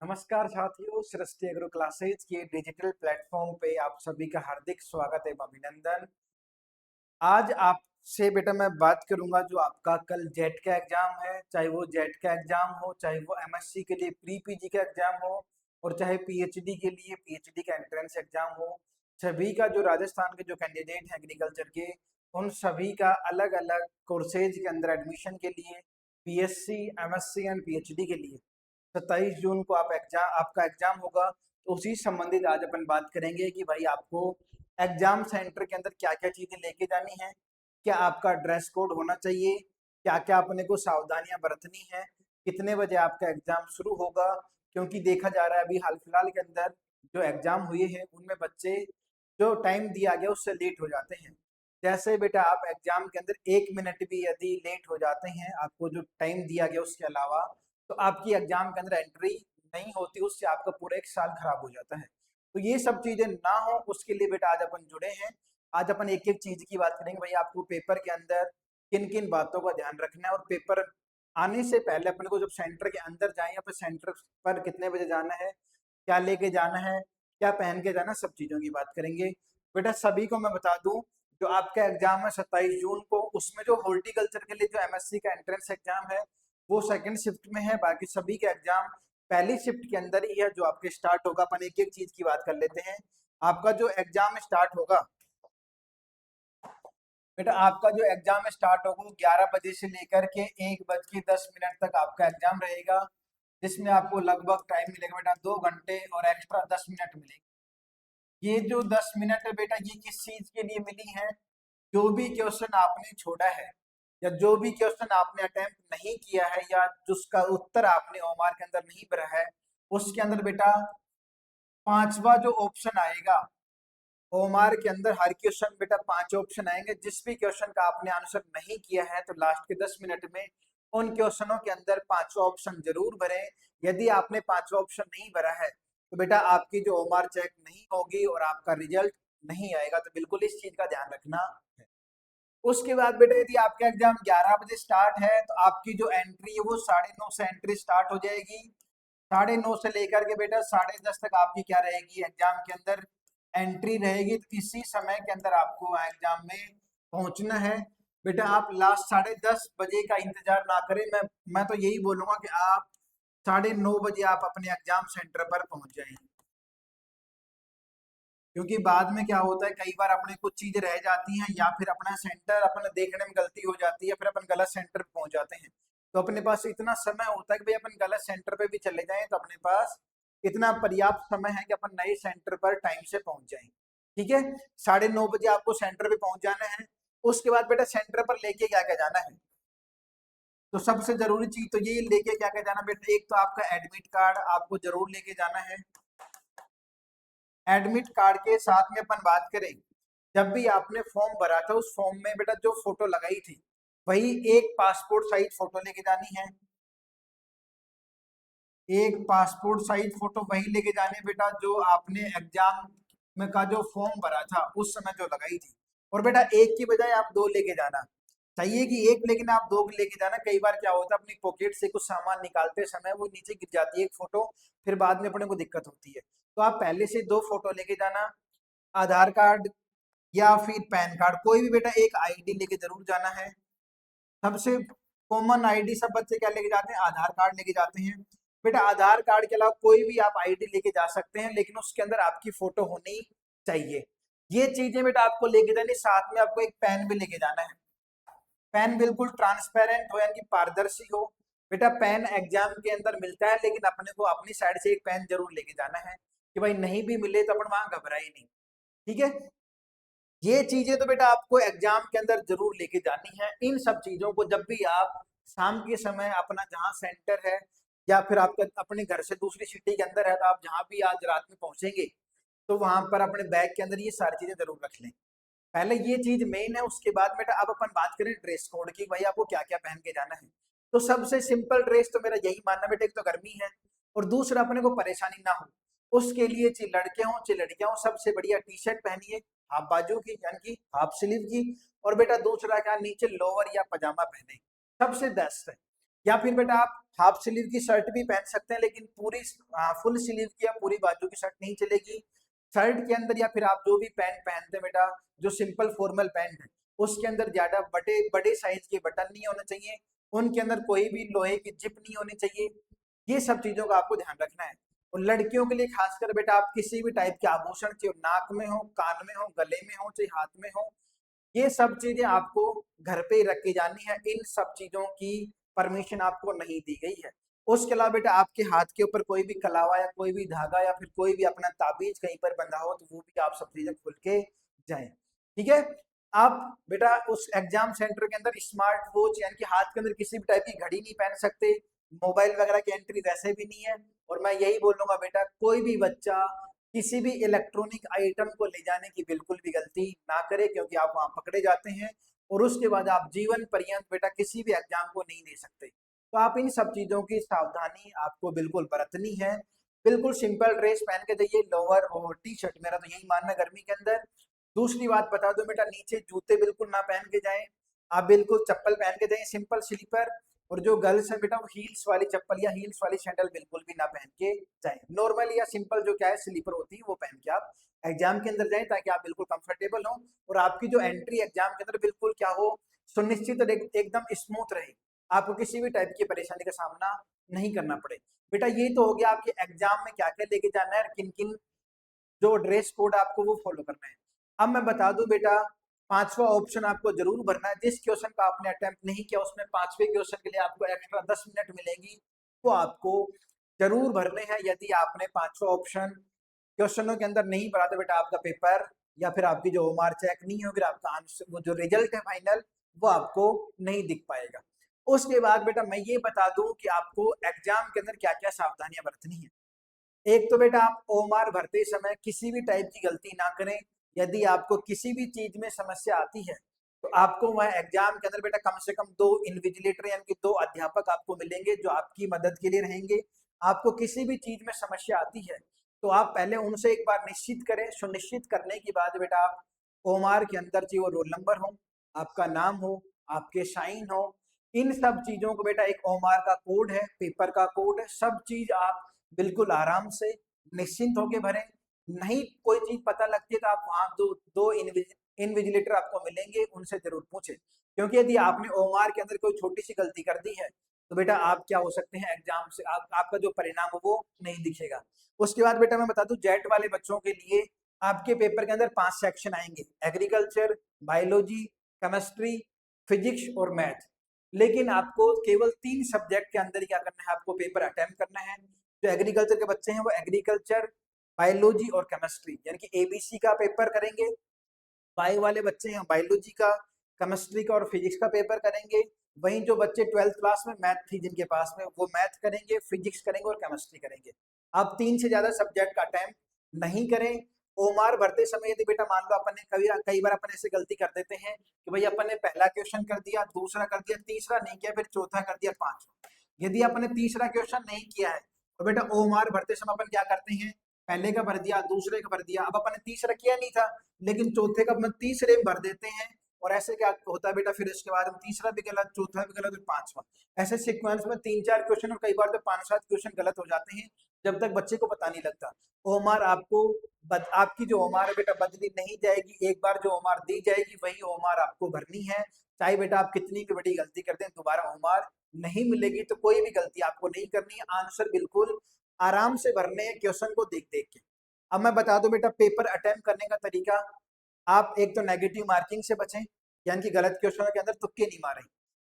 नमस्कार साथियों, सृष्टि agro classes के डिजिटल प्लेटफॉर्म पे आप सभी का हार्दिक स्वागत एवं अभिनंदन। आज आपसे बेटा मैं बात करूंगा जो आपका कल जेट का एग्जाम है, चाहे वो जेट का एग्जाम हो, चाहे वो एमएससी के लिए प्री पीजी का एग्जाम हो और चाहे पीएचडी के लिए पीएचडी का एंट्रेंस एग्जाम हो। सभी का जो राजस्थान के जो कैंडिडेट हैं एग्रीकल्चर के, उन सभी का अलग अलग कोर्सेज के अंदर एडमिशन के लिए बीएससी, एमएससी एंड पीएचडी के लिए 27 जून को आपका एग्जाम होगा। तो उसी संबंधित आज अपन बात करेंगे कि भाई आपको एग्जाम सेंटर के अंदर क्या क्या चीजें लेके जानी है, क्या आपका ड्रेस कोड होना चाहिए, क्या क्या अपने को सावधानियां बरतनी है, कितने बजे आपका एग्जाम शुरू होगा। क्योंकि देखा जा रहा है अभी हाल फिलहाल के अंदर जो एग्जाम हुए हैं उनमें बच्चे जो टाइम दिया गया उससे लेट हो जाते हैं। जैसे बेटा आप एग्जाम के अंदर 1 मिनट भी यदि लेट हो जाते हैं, आपको जो टाइम दिया गया उसके अलावा, तो आपकी एग्जाम के अंदर एंट्री नहीं होती, उससे आपका पूरा एक साल खराब हो जाता है। तो ये सब चीजें ना हो उसके लिए बेटा आज अपन जुड़े हैं। आज अपन एक एक चीज की बात करेंगे। भाई आपको पेपर के अंदर किन किन बातों का ध्यान रखना है और पेपर आने से पहले अपन को जब सेंटर के अंदर जाए या फिर सेंटर पर कितने बजे जाना है, क्या लेके जाना है, क्या पहन के जाना, सब चीजों की बात करेंगे। बेटा सभी को मैं बता दूं, जो आपका एग्जाम है 27 जून को, उसमें जो हॉर्टिकल्चर के लिए जो एमएससी का एंट्रेंस एग्जाम है वो सेकंड शिफ्ट में है। बाकी सभी के एग्जाम पहली शिफ्ट के अंदर ही है जो आपके स्टार्ट होगा। अपन एक एक चीज की बात कर लेते हैं। आपका जो एग्जाम स्टार्ट होगा बेटा, आपका जो एग्जाम स्टार्ट होगा वो 11 बजे से लेकर के 1 बज के 10 मिनट तक आपका एग्जाम रहेगा, जिसमें आपको लगभग टाइम मिलेगा बेटा 2 घंटे और एक्स्ट्रा 10 मिनट मिलेंगे। ये जो 10 मिनट है बेटा, ये किस चीज के लिए मिली है? जो भी क्वेश्चन आपने छोड़ा है या जो भी क्वेश्चन आपने अटेम्प्ट नहीं किया है या जिसका उत्तर आपने ओमार के अंदर नहीं भरा है, उसके अंदर बेटा पांचवा जो ऑप्शन आएगा, ओमार के अंदर हर क्वेश्चन बेटा 5 ऑप्शन आएंगे। जिस भी क्वेश्चन का आपने आंसर नहीं किया है तो लास्ट के 10 मिनट में उन क्वेश्चनों के अंदर पांचवा ऑप्शन जरूर भरें। यदि आपने पांचवा ऑप्शन नहीं भरा है तो बेटा आपकी जो ओमार चेक नहीं होगी और आपका रिजल्ट नहीं आएगा। तो बिल्कुल इस चीज का ध्यान रखना है। उसके बाद बेटा यदि आपका एग्जाम 11 बजे स्टार्ट है तो आपकी जो एंट्री है वो 9:30 से एंट्री स्टार्ट हो जाएगी। 9:30 से लेकर के बेटा 10:30 तक आपकी क्या रहेगी, एग्जाम के अंदर एंट्री रहेगी। तो इसी समय के अंदर आपको एग्जाम में पहुंचना है। बेटा आप लास्ट 10:30 बजे का इंतजार ना करें। मैं तो यही बोलूंगा कि आप 9:30 बजे आप अपने एग्जाम सेंटर पर पहुंच जाएं। क्योंकि बाद में क्या होता है, कई बार अपने कुछ चीजें रह जाती हैं या फिर अपना सेंटर अपने देखने में गलती हो जाती है, फिर अपन गलत सेंटर पे पहुंच जाते हैं। तो अपने पास इतना समय होता है कि भाई अपन गलत सेंटर पे भी चले जाएं तो अपने पास इतना पर्याप्त समय है कि अपन नए सेंटर पर टाइम से पहुंच जाएं। ठीक है, 9:30 बजे आपको सेंटर पे पहुंच जाना है। उसके बाद बेटा सेंटर पर लेके क्या क्या जाना है, तो सबसे जरूरी चीज तो ये लेके क्या क्या जाना बेटा, एक तो आपका एडमिट कार्ड आपको जरूर लेके जाना है। एडमिट कार्ड के साथ में अपन बात करें, जब भी आपने फॉर्म भरा था उस फॉर्म में बेटा जो फोटो लगाई थी वही एक पासपोर्ट साइज फोटो लेके जानी है। एक पासपोर्ट साइज फोटो वही लेके जानी है बेटा जो आपने एग्जाम में का जो फॉर्म भरा था उस समय जो लगाई थी। और बेटा एक की बजाय आप दो लेके जाना चाहिए कि एक, लेकिन आप दो लेके जाना। कई बार क्या होता है अपनी पॉकेट से कुछ सामान निकालते समय वो नीचे गिर जाती है एक फोटो, फिर बाद में अपने को दिक्कत होती है। तो आप पहले से दो फोटो लेके जाना, आधार कार्ड या फिर पैन कार्ड, कोई भी बेटा एक आईडी लेके जरूर जाना है। सबसे कॉमन आईडी सब बच्चे क्या लेके जाते हैं, आधार कार्ड लेके जाते हैं। बेटा आधार कार्ड के अलावा कोई भी आप आईडी लेके जा सकते हैं, लेकिन उसके अंदर आपकी फोटो होनी चाहिए। ये चीजें बेटा आपको लेके जानी। साथ में आपको एक पेन भी लेके जाना है। पेन बिल्कुल ट्रांसपेरेंट हो यानी कि पारदर्शी हो। बेटा पेन एग्जाम के अंदर मिलता है, लेकिन अपने को अपनी साइड से एक पेन जरूर लेके जाना है कि भाई नहीं भी मिले तो अपन वहां घबराए नहीं। ठीक है, ये चीजें तो बेटा आपको एग्जाम के अंदर जरूर लेके जानी है। इन सब चीजों को जब भी आप शाम के समय अपना जहाँ सेंटर है या फिर आपका अपने घर से दूसरी सिटी के अंदर है, तो आप जहाँ भी आज रात में पहुंचेंगे तो वहां पर अपने बैग के अंदर ये सारी चीजें जरूर रख लें। पहले ये चीज मेन है। उसके बाद बेटा अब अपन बात करें ड्रेस कोड की, भाई आपको क्या क्या पहन के जाना है। तो सबसे सिंपल ड्रेस तो मेरा यही मानना बेटा, एक तो गर्मी है और दूसरा अपने को परेशानी ना हो उसके लिए, चाहे लड़के हों चाहे लड़कियां हों, सबसे बढ़िया टी शर्ट पहनिए हाफ बाजू की यानी कि हाफ स्लीव की। और बेटा दूसरा क्या, नीचे लोअर या पजामा पहने, सबसे बेस्ट है। या फिर बेटा आप हाफ स्लीव की शर्ट भी पहन सकते हैं, लेकिन पूरी फुल स्लीव की या पूरी बाजू की शर्ट नहीं चलेगी। शर्ट के अंदर या फिर आप जो भी पैंट पहनते हैं बेटा, जो सिंपल फॉर्मल पैंट है, उसके अंदर ज्यादा बड़े बड़े साइज के बटन नहीं होने चाहिए, उनके अंदर कोई भी लोहे की जिप नहीं होनी चाहिए। ये सब चीजों का आपको ध्यान रखना है। और लड़कियों के लिए खासकर बेटा, आप किसी भी टाइप के आभूषण, चाहे नाक में हो, कान में हो, गले में हो, चाहे हाथ में हो, ये सब चीजें आपको घर पे ही रख के जानी है। इन सब चीजों की परमिशन आपको नहीं दी गई है। उसके अलावा बेटा आपके हाथ के ऊपर कोई भी कलावा या कोई भी धागा या फिर कोई भी अपना ताबीज कहीं पर बंधा हो, तो वो भी आप सब चीजें खुल के जाए। ठीक है। आप बेटा उस एग्जाम सेंटर के अंदर स्मार्ट वॉच यानी कि हाथ के अंदर किसी भी टाइप की घड़ी नहीं पहन सकते, मोबाइल वगैरह की एंट्री वैसे भी नहीं है। और मैं यही बोलूंगा बेटा, कोई भी बच्चा किसी भी इलेक्ट्रॉनिक आइटम को ले जाने की बिल्कुल भी गलती ना करे, क्योंकि आप वहां पकड़े जाते हैं और उसके बाद आप जीवन पर्यंत बेटा किसी भी एग्जाम को नहीं दे सकते। तो आप इन सब चीजों की सावधानी आपको बिल्कुल बरतनी है। बिल्कुल सिंपल ड्रेस पहन के जाइए, लोअर और टी शर्ट, मेरा तो यही मानना है गर्मी के अंदर। दूसरी बात बता दो बेटा, नीचे जूते बिल्कुल ना पहन के जाएं, आप बिल्कुल चप्पल पहन के जाएं, सिंपल स्लीपर। और जो गर्ल्स है बेटा, वो हील्स वाली चप्पल या हील्स वाली सैंडल बिल्कुल भी ना पहन के जाएं। नॉर्मल या सिंपल जो क्या है स्लीपर होती है, वो पहन के आप एग्जाम के अंदर जाएं, ताकि आप बिल्कुल कंफर्टेबल हो और आपकी जो एंट्री एग्जाम के अंदर बिल्कुल क्या हो, सुनिश्चित और एकदम स्मूथ रहे, आपको किसी भी टाइप की परेशानी का सामना नहीं करना पड़े। बेटा ये तो हो गया आपके एग्जाम में क्या क्या लेके जाना है, किन किन जो ड्रेस कोड आपको वो फॉलो करना है। अब मैं बता दूं बेटा, पांचवा ऑप्शन आपको जरूर भरना है। जिस क्वेश्चन का आपने अटेम्प्ट नहीं किया, उसमें पांचवे क्वेश्चन के लिए आपको एक्स्ट्रा 10 मिनट मिलेंगी, वो आपको जरूर भरने हैं। यदि आपने पांचवा ऑप्शन क्वेश्चनों के अंदर नहीं भरा, तो बेटा आपका पेपर या फिर आपकी जो ओमार चेक नहीं होगी, आपका आंसर वो जो रिजल्ट है फाइनल, वो आपको नहीं दिख पाएगा। उसके बाद बेटा मैं ये बता दूं कि आपको एग्जाम के अंदर क्या क्या सावधानियां बरतनी है। एक तो बेटा आप ओमार भरते समय किसी भी टाइप की गलती ना करें। यदि आपको किसी भी चीज में समस्या आती है, तो आपको वह एग्जाम के अंदर बेटा कम से कम 2 इन्विजिलेटर यानी कि 2 अध्यापक आपको मिलेंगे, जो आपकी मदद के लिए रहेंगे। आपको किसी भी चीज में समस्या आती है, तो आप पहले उनसे एक बार निश्चित करें। सुनिश्चित करने के बाद बेटा आप ओमार के अंदर चाहिए वो रोल नंबर हो, आपका नाम हो, आपके साइन हो, इन सब चीजों को बेटा, एक ओमार का कोड है, पेपर का कोड है, सब चीज आप बिल्कुल आराम से निश्चिंत होके भरें। नहीं कोई चीज पता लगती है, तो आप वहां दो इनविजिलेटर आपको मिलेंगे, उनसे जरूर पूछें। क्योंकि यदि आपने ओमार के अंदर कोई छोटी सी गलती कर दी है, तो बेटा आप क्या हो सकते हैं, एग्जाम से आपका जो परिणाम हो वो नहीं दिखेगा। उसके बाद बेटा मैं बता दूं, जेट वाले बच्चों के लिए आपके पेपर के अंदर 5 सेक्शन आएंगे, एग्रीकल्चर, बायोलॉजी, केमिस्ट्री, फिजिक्स और मैथ। लेकिन आपको केवल 3 सब्जेक्ट के अंदर ही क्या करना है, आपको पेपर अटेम्प्ट करना है। जो एग्रीकल्चर के बच्चे हैं वो एग्रीकल्चर, बायोलॉजी और केमिस्ट्री यानी कि एबीसी का पेपर करेंगे। बायो वाले बच्चे हैं बायोलॉजी का, केमिस्ट्री का और फिजिक्स का पेपर करेंगे। वहीं जो बच्चे 12th क्लास में मैथ थी जिनके पास में, वो मैथ करेंगे, फिजिक्स करेंगे और केमिस्ट्री करेंगे। आप 3 से ज्यादा सब्जेक्ट का अटेम्प्ट नहीं करें। ओमार भरते समय यदि बेटा मान लो अपन ने कई बार अपन ऐसे गलती कर देते हैं कि भाई अपन ने पहला क्वेश्चन कर दिया, दूसरा कर दिया, तीसरा नहीं किया, फिर चौथा कर दिया, पांचवा। यदि अपन ने तीसरा क्वेश्चन नहीं किया है, तो बेटा ओमार भरते समय अपन क्या करते हैं, पहले का भर दिया, दूसरे का भर दिया, अब अपन ने तीसरा किया नहीं था, लेकिन चौथे का अपन तीसरे में भर देते हैं। और ऐसे क्या होता है बेटा, फिर इसके बाद में तीसरा भी गलत, चौथा भी गलत और पांचवा, ऐसे सीक्वेंस में 3-4 क्वेश्चन और कई बार तो 5-7 क्वेश्चन गलत हो जाते हैं, जब तक बच्चे को पता नहीं लगता। ओमार आपको आपकी जो ओमार है बेटा बदली नहीं जाएगी। एक बार जो ओमार दी जाएगी वही ओमार आपको भरनी है। चाहे बेटा आप कितनी भी बड़ी गलती करते हैं, दोबारा ओमार नहीं मिलेगी। तो कोई भी गलती आपको नहीं करनी है, आंसर बिल्कुल आराम से भरने हैं क्वेश्चन को देख देख के। अब मैं बता दूं बेटा, पेपर अटेम्प्ट करने का तरीका, आप एक तो नेगेटिव मार्किंग से बचें, यानी कि गलत क्वेश्चनों के अंदर तुक्के नहीं मारें।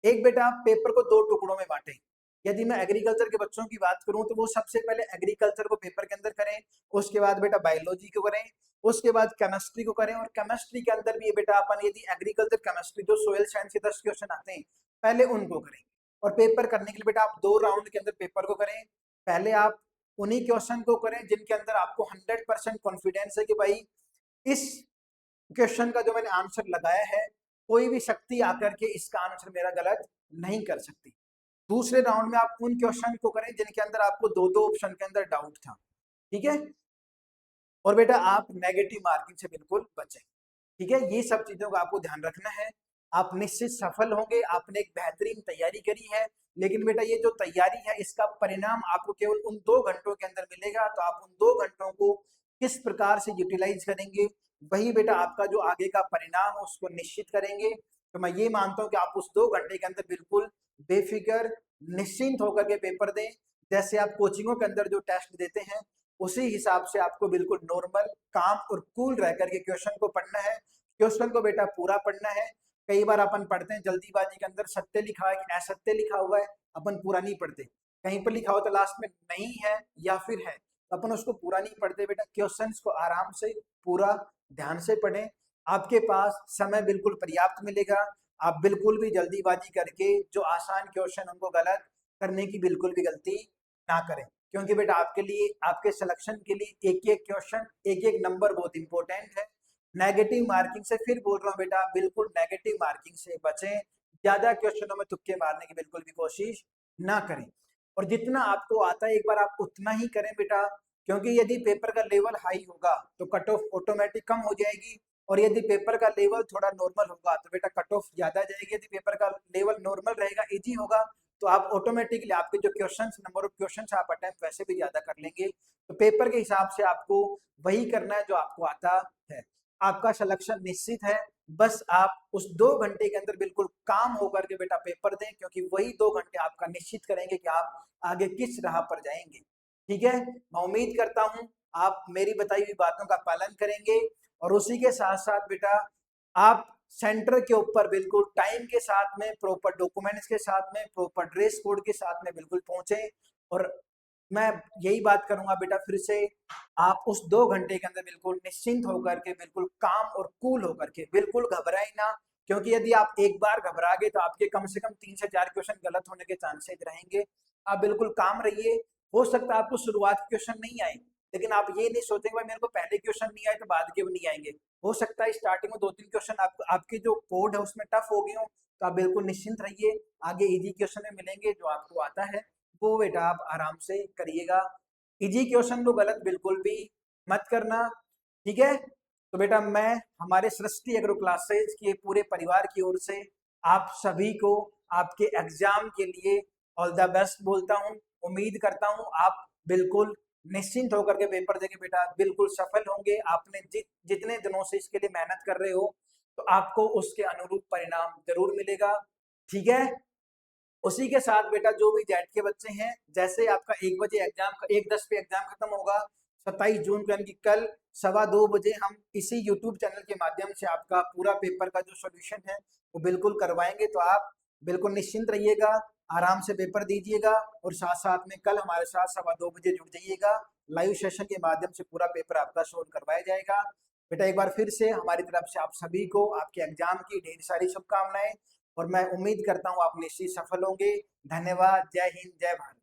एक बेटा आप पेपर को 2 टुकड़ों में बांटें। यदि मैं एग्रीकल्चर के बच्चों की बात करूं, तो वो सबसे पहले एग्रीकल्चर को पेपर के अंदर करें, उसके बाद बेटा बायोलॉजी को करें, उसके बाद केमिस्ट्री को करें। और केमिस्ट्री के अंदर भी बेटा अपन यदि एग्रीकल्चर केमिस्ट्री जो सोयल साइंस के 10 क्वेश्चन आते हैं, पहले उनको करें। और पेपर करने के लिए बेटा आप 2 राउंड के अंदर पेपर को करें। पहले आप उन्हीं क्वेश्चन को करें जिनके अंदर आपको 100% कॉन्फिडेंस है कि भाई इस क्वेश्चन का जो मैंने आंसर लगाया है, कोई भी शक्ति आकर के इसका आंसर मेरा गलत नहीं कर सकती। दूसरे राउंड में आप उन क्वेश्चन को करें जिनके अंदर आपको 2-2 ऑप्शन के अंदर डाउट था। ठीक है। और बेटा आप नेगेटिव मार्किंग से बिल्कुल बचें। ठीक है, ये सब चीजों का आपको ध्यान रखना है। आप निश्चित सफल होंगे। आपने एक बेहतरीन तैयारी करी है, लेकिन बेटा ये जो तैयारी है इसका परिणाम आपको केवल उन 2 घंटों के अंदर मिलेगा। तो आप उन 2 घंटों को किस प्रकार से यूटिलाइज करेंगे, वही बेटा आपका जो आगे का परिणाम है उसको निश्चित करेंगे। तो मैं ये मानता हूँ कि आप उस 2 घंटे के अंदर बिल्कुल बेफिक्र, निश्चिंत होकर के पेपर दें। जैसे आप कोचिंगों के अंदर जो टेस्ट देते हैं, उसी हिसाब से आपको बिल्कुल नॉर्मल, काम और कूल रह करके क्वेश्चन को पढ़ना है। क्वेश्चन को बेटा पूरा पढ़ना है। कई बार अपन पढ़ते हैं जल्दीबाजी के अंदर, सत्य लिखा है कि असत्य लिखा हुआ है, अपन पूरा नहीं पढ़ते। कहीं पर लिखा हो तो लास्ट में नहीं है या फिर है, तो अपन उसको पूरा नहीं पढ़ते। बेटा क्वेश्चंस को आराम से पूरा ध्यान से पढ़ें। आपके पास समय बिल्कुल पर्याप्त मिलेगा। आप बिल्कुल भी जल्दीबाजी करके जो आसान क्वेश्चन उनको गलत करने की बिल्कुल भी गलती ना करें, क्योंकि बेटा आपके लिए, आपके सिलेक्शन के लिए एक एक क्वेश्चन, एक एक नंबर बहुत इंपॉर्टेंट है। नेगेटिव मार्किंग से, फिर बोल रहा हूँ बेटा, बिल्कुल नेगेटिव मार्किंग से बचें। ज्यादा क्वेश्चनों में तुक्के मारने की बिल्कुल भी कोशिश ना करें, और जितना आपको आता है एक बार आप उतना ही करें बेटा। क्योंकि यदि पेपर का लेवल हाई होगा तो कट ऑफ ऑटोमेटिक कम हो जाएगी, और यदि पेपर का लेवल थोड़ा नॉर्मल होगा तो बेटा कट ऑफ ज्यादा जाएगी। यदि पेपर का लेवल नॉर्मल रहेगा, इजी होगा, तो आप ऑटोमेटिकली आपके जो क्वेश्चंस, नंबर ऑफ क्वेश्चंस आप अटेम्प्ट वैसे भी ज्यादा कर लेंगे। तो पेपर के हिसाब से आपको वही करना है जो आपको आता है। आपका सिलेक्शन निश्चित है। बस आप उस 2 घंटे के अंदर बिल्कुल काम होकर के बेटा पेपर दें, क्योंकि वही 2 घंटे आपका निश्चित करेंगे कि आप आगे किस राह पर जाएंगे। ठीक है, मैं उम्मीद करता हूं आप मेरी बताई हुई बातों का पालन करेंगे, और उसी के साथ साथ बेटा आप सेंटर के ऊपर बिल्कुल टाइम के साथ में, प्रॉपर डॉक्यूमेंट्स के साथ में, प्रॉपर ड्रेस कोड के साथ में बिल्कुल पहुंचे। और मैं यही बात करूंगा बेटा फिर से, आप उस 2 घंटे के अंदर बिल्कुल निश्चिंत होकर के, बिल्कुल काम और कूल होकर के, बिल्कुल घबराए ना। क्योंकि यदि आप एक बार घबरा गए तो आपके कम से कम 3 से 4 क्वेश्चन गलत होने के चांसेस रहेंगे। आप बिल्कुल काम रहिए। हो सकता है आपको शुरुआत के क्वेश्चन नहीं आए, लेकिन आप ये नहीं सोचेंगे भाई मेरे को पहले क्वेश्चन नहीं आए तो बाद के भी नहीं आएंगे। हो सकता है स्टार्टिंग में 2-3 क्वेश्चन आपके जो कोड है उसमें टफ हो गए हो, तो आप बिल्कुल निश्चिंत रहिए। आगे इजी क्वेश्चन में मिलेंगे, जो आपको आता है वो बेटा आप आराम से करिएगा। इजी क्वेश्चन को गलत बिल्कुल भी मत करना। ठीक है, तो बेटा मैं हमारे सृष्टि एग्रो क्लासेज के पूरे परिवार की ओर से आप सभी को आपके एग्जाम के लिए ऑल द बेस्ट बोलता हूँ। उम्मीद करता हूँ आप बिल्कुल निश्चिंत होकर के पेपर देके बेटा बिल्कुल सफल होंगे। आपने जितने दिनों से इसके लिए मेहनत कर रहे हो, तो आपको उसके अनुरूप परिणाम जरूर मिलेगा। ठीक है, उसी के साथ बेटा जो भी जेट के बच्चे हैं, जैसे आपका 1 बजे एग्जाम, 1:10 पे एग्जाम खत्म होगा, 27 जून को, यानी कि कल 2:15 बजे हम इसी यूट्यूब चैनल के माध्यम से आपका पूरा पेपर का जो सोल्यूशन है वो बिल्कुल करवाएंगे। तो आप बिल्कुल निश्चिंत रहिएगा, आराम से पेपर दीजिएगा, और साथ साथ में कल हमारे साथ 2:15 बजे जुड़ जाइएगा। लाइव सेशन के माध्यम से पूरा पेपर आपका सोल्व करवाया जाएगा। बेटा एक बार फिर से हमारी तरफ से आप सभी को आपके एग्जाम की ढेर सारी शुभकामनाएं, और मैं उम्मीद करता हूँ आप निश्चित सफल होंगे। धन्यवाद। जय हिंद, जय भारत।